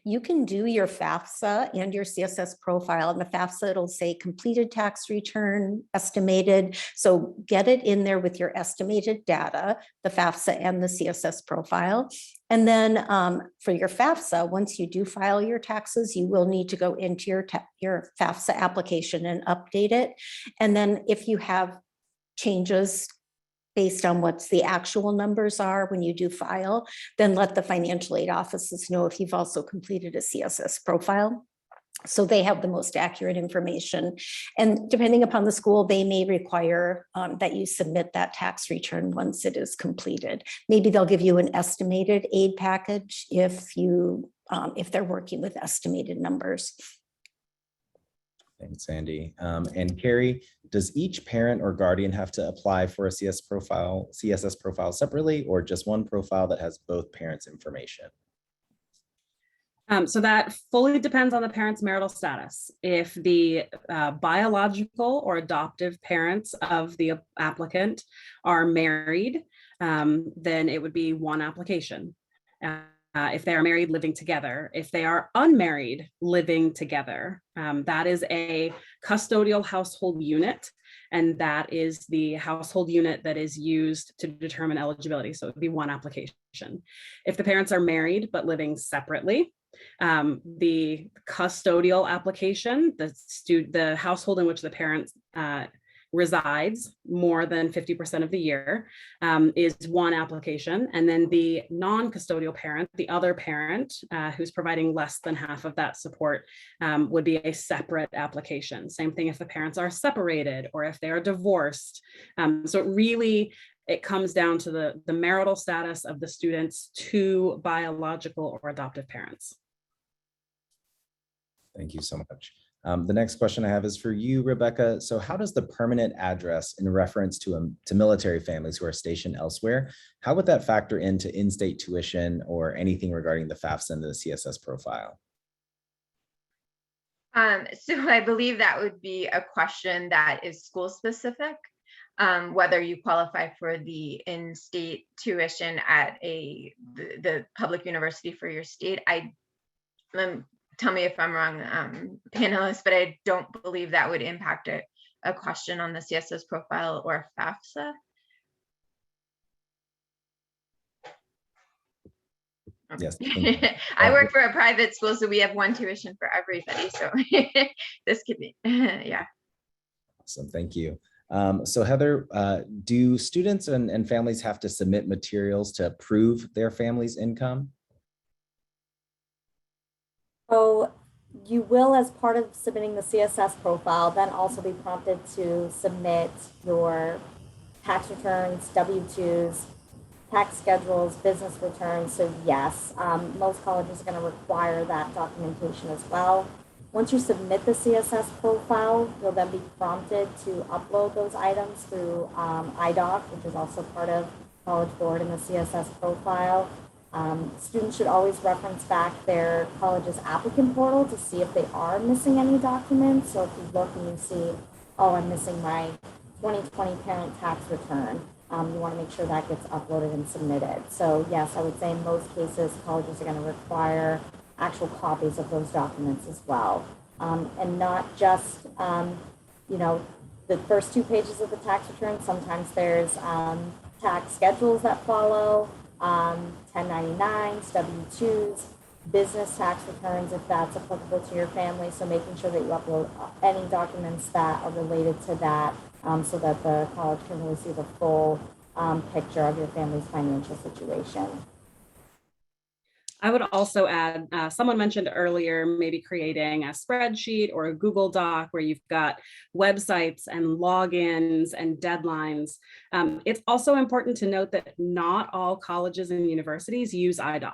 you can do your FAFSA and your CSS profile. And the FAFSA, it'll say completed tax return, estimated. So get it in there with your estimated data, the FAFSA and the CSS profile. And then for your FAFSA, once you do file your taxes, you will need to go into your FAFSA application and update it. And then if you have changes based on what the actual numbers are when you do file, then let the financial aid offices know if you've also completed a CSS profile. So they have the most accurate information. And depending upon the school, they may require that you submit that tax return once it is completed. Maybe they'll give you an estimated aid package if they're working with estimated numbers. Thanks, Sandy. And Carrie, does each parent or guardian have to apply for a CSS profile separately, or just one profile that has both parents' information? So that fully depends on the parent's marital status. If the biological or adoptive parents of the applicant are married, then it would be one application. If they are married living together, if they are unmarried living together, that is a custodial household unit, and that is the household unit that is used to determine eligibility. So it would be one application. If the parents are married but living separately, the custodial application, the household in which the parent resides more than 50% of the year, is one application. And then the non-custodial parent, the other parent who's providing less than half of that support, would be a separate application. Same thing if the parents are separated or if they are divorced. So it comes down to the marital status of the student's two biological or adoptive parents. Thank you so much. The next question I have is for you, Rebecca. So how does the permanent address in reference to military families who are stationed elsewhere, how would that factor into in-state tuition or anything regarding the FAFSA and the CSS profile? So I believe that would be a question that is school specific, whether you qualify for the in-state tuition at the public university for your state. Tell me if I'm wrong, panelists, but I don't believe that would impact a question on the CSS profile or FAFSA. Yes. I work for a private school, so we have one tuition for everybody. So this could be, yeah. Awesome, thank you. So Heather, do students and families have to submit materials to prove their family's income? So you will, as part of submitting the CSS profile, then also be prompted to submit your tax returns, W-2s, tax schedules, business returns. So yes, most colleges are going to require that documentation as well. Once you submit the CSS profile, you'll then be prompted to upload those items through IDOC, which is also part of College Board in the CSS profile. Students should always reference back their college's applicant portal to see if they are missing any documents. So if you look and you see, oh, I'm missing my 2020 parent tax return, you want to make sure that gets uploaded and submitted. So yes, I would say in most cases, colleges are going to require actual copies of those documents as well. And not just, the first 2 pages of the tax return. Sometimes there's tax schedules that follow, 1099s, W-2s, business tax returns if that's applicable to your family. So making sure that you upload any documents that are related to that so that the college can really see the full picture of your family's financial situation. I would also add, someone mentioned earlier, maybe creating a spreadsheet or a Google Doc where you've got websites and logins and deadlines. It's also important to note that not all colleges and universities use iDoc.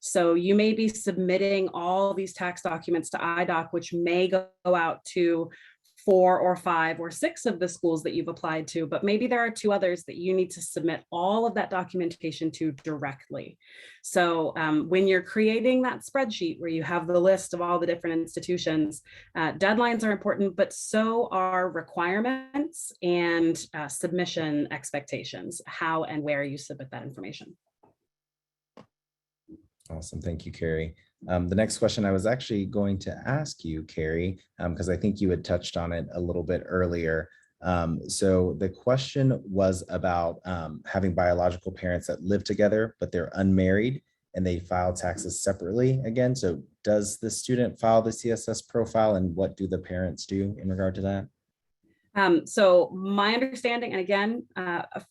So you may be submitting all these tax documents to iDoc, which may go out to 4 or 5 or 6 of the schools that you've applied to, but maybe there are 2 others that you need to submit all of that documentation to directly. So when you're creating that spreadsheet where you have the list of all the different institutions, deadlines are important, but so are requirements and submission expectations, how and where you submit that information. Awesome. Thank you, Carrie. The next question I was actually going to ask you, Carrie, because I think you had touched on it a little bit earlier. So the question was about having biological parents that live together, but they're unmarried and they file taxes separately again. So does the student file the CSS profile, and what do the parents do in regard to that? So my understanding, and again,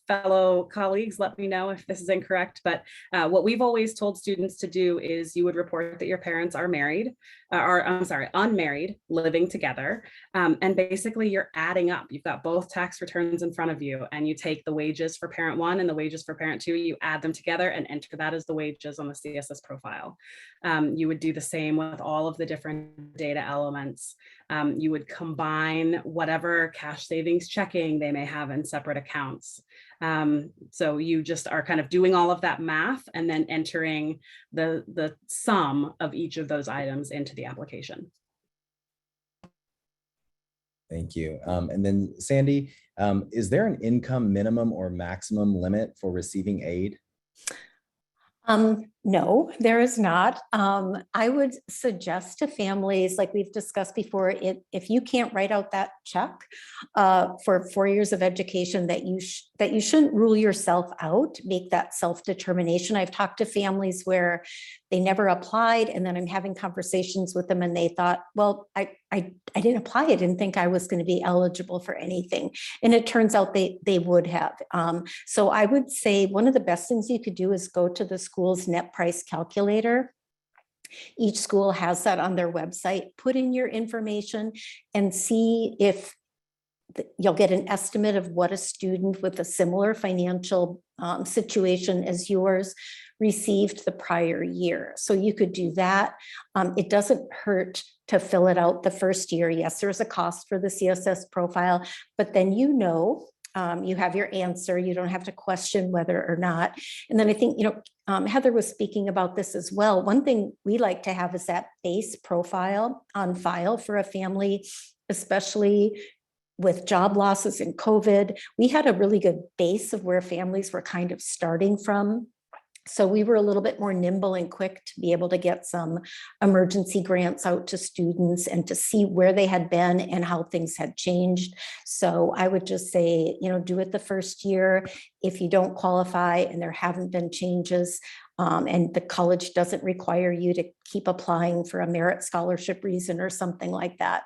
fellow colleagues, let me know if this is incorrect, but what we've always told students to do is you would report that your parents are married, unmarried, living together. And basically you're adding up. You've got both tax returns in front of you, and you take the wages for parent 1 and the wages for parent 2, you add them together and enter that as the wages on the CSS profile. You would do the same with all of the different data elements. You would combine whatever cash savings checking they may have in separate accounts. So you just are kind of doing all of that math and then entering the sum of each of those items into the application. Thank you. And then Sandy, is there an income minimum or maximum limit for receiving aid? No, there is not. I would suggest to families, like we've discussed before, if you can't write out that check for 4 years of education, that you shouldn't rule yourself out, make that self-determination. I've talked to families where they never applied, and then I'm having conversations with them and they thought, well, I didn't apply. I didn't think I was going to be eligible for anything. And it turns out they would have. So I would say one of the best things you could do is go to the school's net price calculator. Each school has that on their website. Put in your information and see if you'll get an estimate of what a student with a similar financial situation as yours received the prior year. So you could do that. It doesn't hurt to fill it out the first year. Yes, there's a cost for the CSS profile, but then you have your answer. You don't have to question whether or not. And then I think, Heather was speaking about this as well. One thing we like to have is that base profile on file for a family, especially with job losses and COVID. We had a really good base of where families were kind of starting from. So we were a little bit more nimble and quick to be able to get some emergency grants out to students and to see where they had been and how things had changed. So I would just say, do it the first year. If you don't qualify and there haven't been changes, and the college doesn't require you to keep applying for a merit scholarship reason or something like that,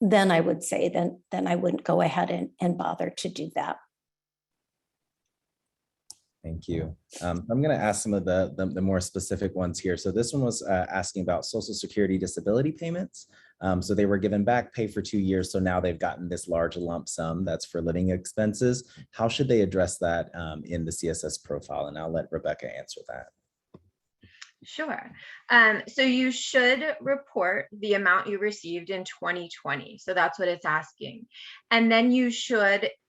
then I would say then I wouldn't go ahead and bother to do that. Thank you. I'm going to ask some of the more specific ones here. So this one was asking about Social Security disability payments. So they were given back pay for 2 years. So now they've gotten this large lump sum that's for living expenses. How should they address that in the CSS profile? And I'll let Rebecca answer that. Sure. So you should report the amount you received in 2020. So that's what it's asking. And then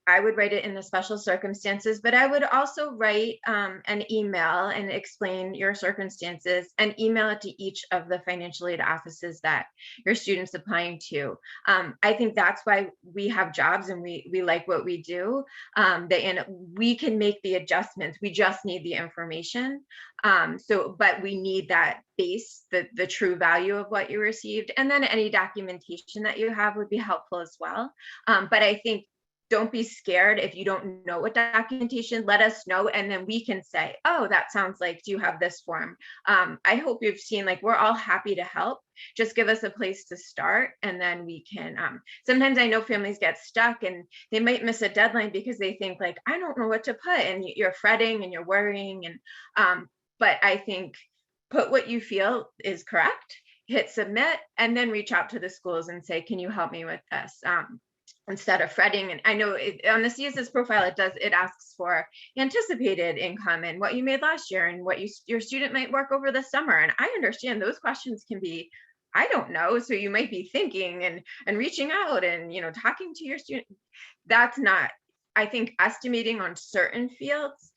I would write it in the special circumstances, but I would also write an email and explain your circumstances and email it to each of the financial aid offices that your student's applying to. I think that's why we have jobs and we like what we do. And we can make the adjustments. We just need the information. But we need that base, the true value of what you received. And then any documentation that you have would be helpful as well. But I think don't be scared if you don't know what documentation, let us know. And then we can say, oh, that sounds like, do you have this form? I hope you've seen, we're all happy to help. Just give us a place to start. And then we can, sometimes I know families get stuck and they might miss a deadline because they think I don't know what to put. And you're fretting and you're worrying. And, but I think put what you feel is correct, hit submit, and then reach out to the schools and say, can you help me with this? Instead of fretting. And I know on the CSS profile, it asks for anticipated income and what you made last year and what your student might work over the summer. And I understand those questions can be, I don't know. So you might be thinking and reaching out and, talking to your student. That's not, I think estimating on certain fields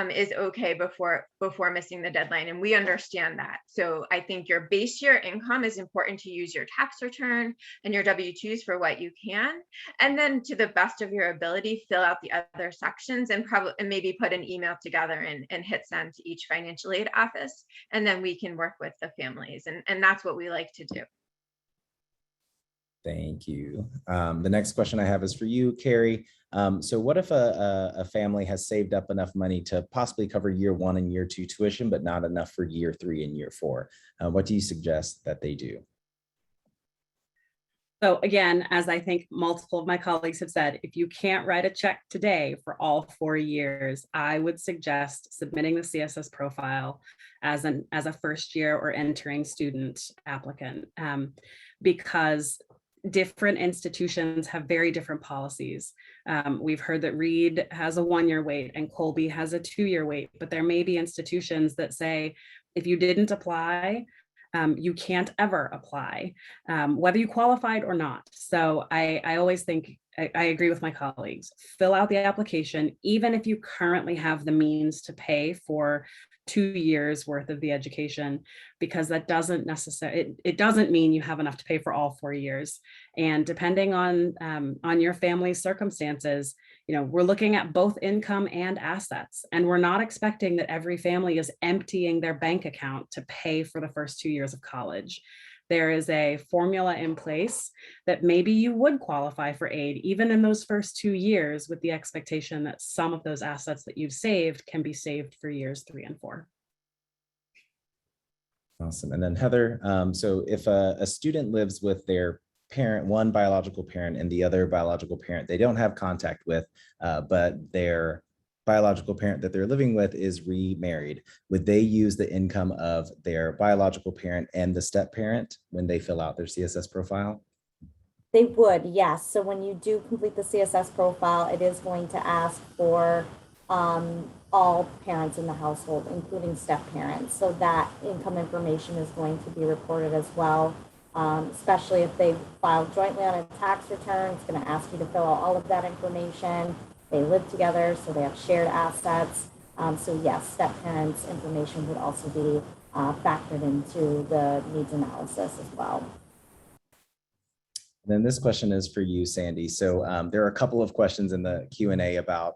is okay before missing the deadline. And we understand that. So I think your base year income is important to use your tax return and your W-2s for what you can. And then to the best of your ability, fill out the other sections and maybe put an email together and hit send to each financial aid office. And then we can work with the families. And that's what we like to do. Thank you. The next question I have is for you, Carrie. So what if a family has saved up enough money to possibly cover year 1 and year 2 tuition, but not enough for year 3 and year 4? What do you suggest that they do? So again, as I think multiple of my colleagues have said, if you can't write a check today for all 4 years, I would suggest submitting the CSS profile as a first year or entering student applicant, because different institutions have very different policies. We've heard that Reed has a 1-year wait and Colby has a 2-year wait, but there may be institutions that say, if you didn't apply, you can't ever apply, whether you qualified or not. So I always think, I agree with my colleagues, fill out the application, even if you currently have the means to pay for 2 years worth of the education, because that doesn't necessarily, it doesn't mean you have enough to pay for all 4 years. And depending on your family's circumstances, we're looking at both income and assets, and we're not expecting that every family is emptying their bank account to pay for the first 2 years of college. There is a formula in place that maybe you would qualify for aid even in those first 2 years, with the expectation that some of those assets that you've saved can be saved for years 3 and 4. Awesome. And then Heather, so if a student lives with their parent, one biological parent and the other biological parent they don't have contact with, but their biological parent that they're living with is remarried, would they use the income of their biological parent and the step parent when they fill out their CSS profile? They would, yes. So when you do complete the CSS profile, it is going to ask for all parents in the household, including step parents. So that income information is going to be reported as well, especially if they filed jointly on a tax return. It's going to ask you to fill out all of that information. They live together, so they have shared assets. So yes, step parents' information would also be factored into the needs analysis as well. Then this question is for you, Sandy. So there are a couple of questions in the Q&A about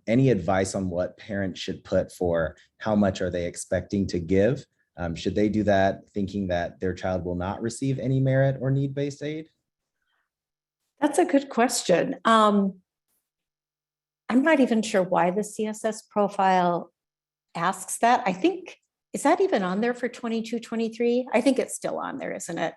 any advice on what parents should put for how much are they expecting to give? Should they do that thinking that their child will not receive any merit or need-based aid? That's a good question. I'm not even sure why the CSS profile asks that. I think, is that even on there for 22-23? I think it's still on there, isn't it?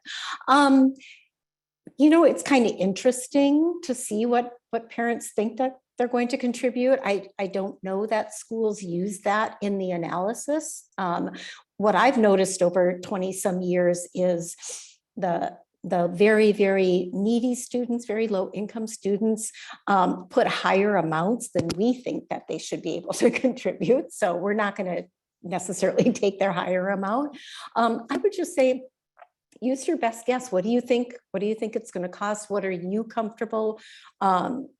It's kind of interesting to see what parents think that they're going to contribute. I don't know that schools use that in the analysis. What I've noticed over 20 some years is the very, very needy students, very low income students put higher amounts than we think that they should be able to contribute. So we're not going to necessarily take their higher amount. I would just say, use your best guess. What do you think? What do you think it's going to cost? What are you comfortable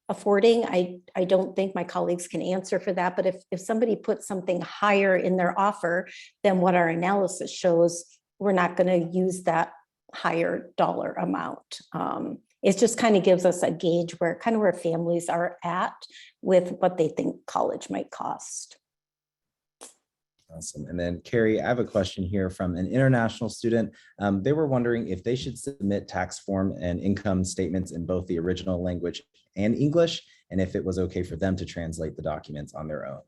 affording? I don't think my colleagues can answer for that, but if somebody puts something higher in their offer than what our analysis shows, we're not going to use that higher dollar amount. It just kind of gives us a gauge where families are at with what they think college might cost. Awesome. And then Carrie, I have a question here from an international student. They were wondering if they should submit tax form and income statements in both the original language and English, and if it was okay for them to translate the documents on their own.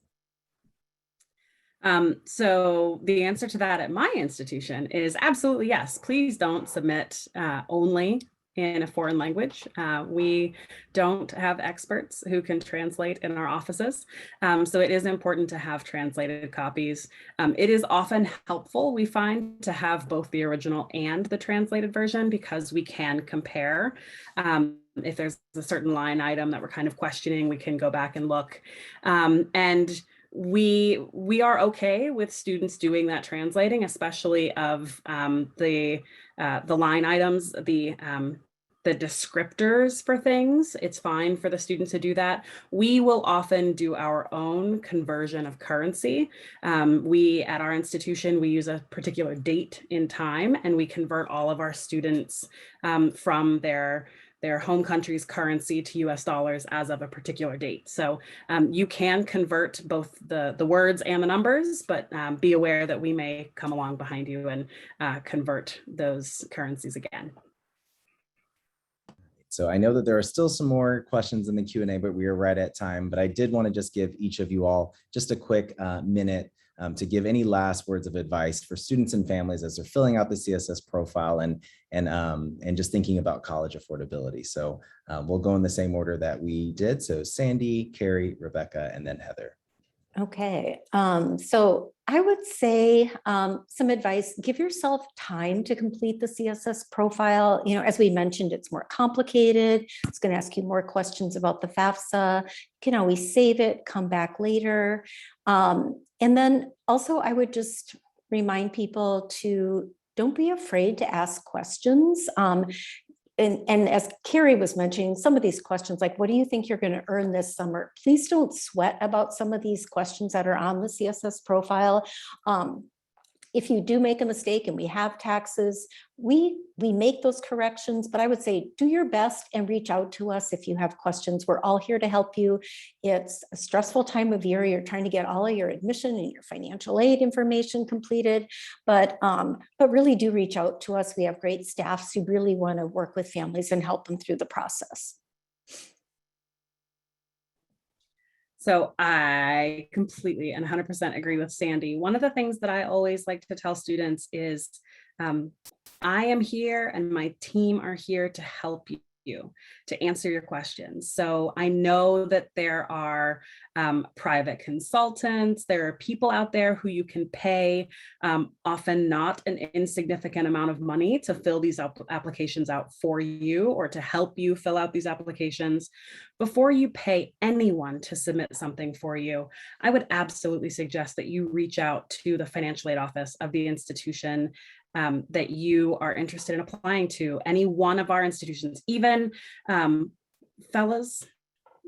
So the answer to that at my institution is absolutely yes. Please don't submit only in a foreign language. We don't have experts who can translate in our offices. So it is important to have translated copies. It is often helpful, we find, to have both the original and the translated version because we can compare. If there's a certain line item that we're kind of questioning, we can go back and look. And we are okay with students doing that translating, especially of the line items, the descriptors for things. It's fine for the students to do that. We will often do our own conversion of currency. We, at our institution, we use a particular date in time, and we convert all of our students from their home country's currency to US dollars as of a particular date. So you can convert both the words and the numbers, but be aware that we may come along behind you and convert those currencies again. So I know that there are still some more questions in the Q&A, but we are right at time. But I did want to just give each of you all just a quick minute to give any last words of advice for students and families as they're filling out the CSS profile and just thinking about college affordability. So we'll go in the same order that we did. So Sandy, Carrie, Rebecca, and then Heather. Okay, so I would say some advice: give yourself time to complete the CSS profile. You know, as we mentioned, it's more complicated. It's going to ask you more questions about the FAFSA. You can always save it, come back later. And then also I would just remind people to don't be afraid to ask questions. And as Carrie was mentioning, some of these questions, like, what do you think you're going to earn this summer? Please don't sweat about some of these questions that are on the CSS profile. If you do make a mistake, and we have taxes, we make those corrections, but I would say do your best and reach out to us if you have questions. We're all here to help you. It's a stressful time of year. You're trying to get all of your admission and your financial aid information completed, but really do reach out to us. We have great staffs who really want to work with families and help them through the process. So I completely and 100% agree with Sandy. One of the things that I always like to tell students is I am here and my team are here to help you, to answer your questions. So I know that there are private consultants, there are people out there who you can pay often not an insignificant amount of money to fill these applications out for you or to help you fill out these applications. Before you pay anyone to submit something for you, I would absolutely suggest that you reach out to the financial aid office of the institution that you are interested in applying to, any one of our institutions. Even fellas,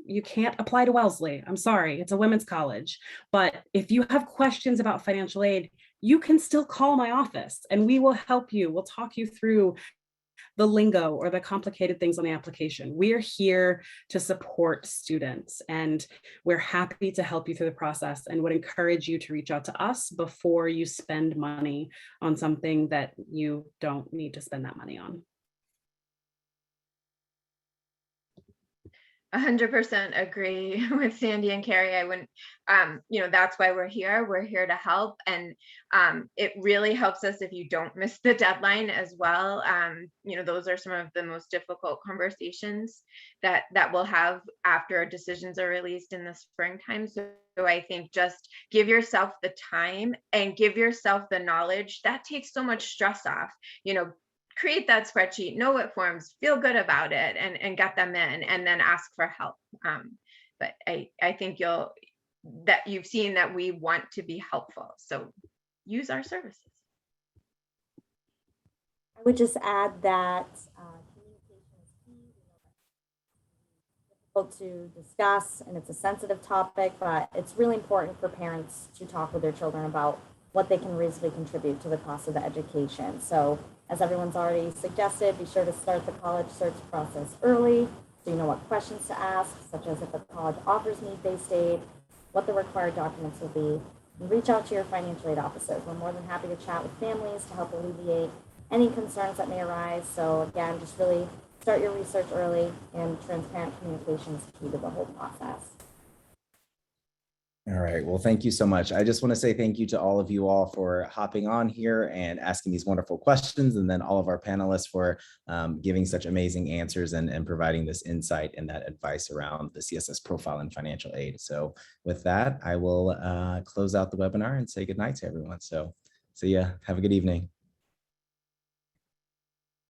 you can't apply to Wellesley. I'm sorry, it's a women's college. But if you have questions about financial aid, you can still call my office and we will help you. We'll talk you through the lingo or the complicated things on the application. We're here to support students and we're happy to help you through the process and would encourage you to reach out to us before you spend money on something that you don't need to spend that money on. 100% agree with Sandy and Carrie. I wouldn't, that's why we're here. We're here to help. And it really helps us if you don't miss the deadline as well. Those are some of the most difficult conversations that we'll have after decisions are released in the springtime. So I think just give yourself the time and give yourself the knowledge. That takes so much stress off. Create that spreadsheet, know what forms, feel good about it, and get them in, and then ask for help. But I think you've seen that we want to be helpful, so use our services. I would just add that communication is key. It's difficult to discuss, and it's a sensitive topic, but it's really important for parents to talk with their children about what they can reasonably contribute to the cost of the education. So as everyone's already suggested, be sure to start the college search process early so you know what questions to ask, such as if a college offers need-based aid, what the required documents will be, and reach out to your financial aid officers. We're more than happy to chat with families to help alleviate any concerns that may arise. So again, just really start your research early, and transparent communication is key to the whole process. All right. Well, thank you so much. I just want to say thank you to all of you all for hopping on here and asking these wonderful questions, and then all of our panelists for giving such amazing answers and providing this insight and that advice around the CSS profile and financial aid. So with that, I will close out the webinar and say good night to everyone. So see ya. Have a good evening.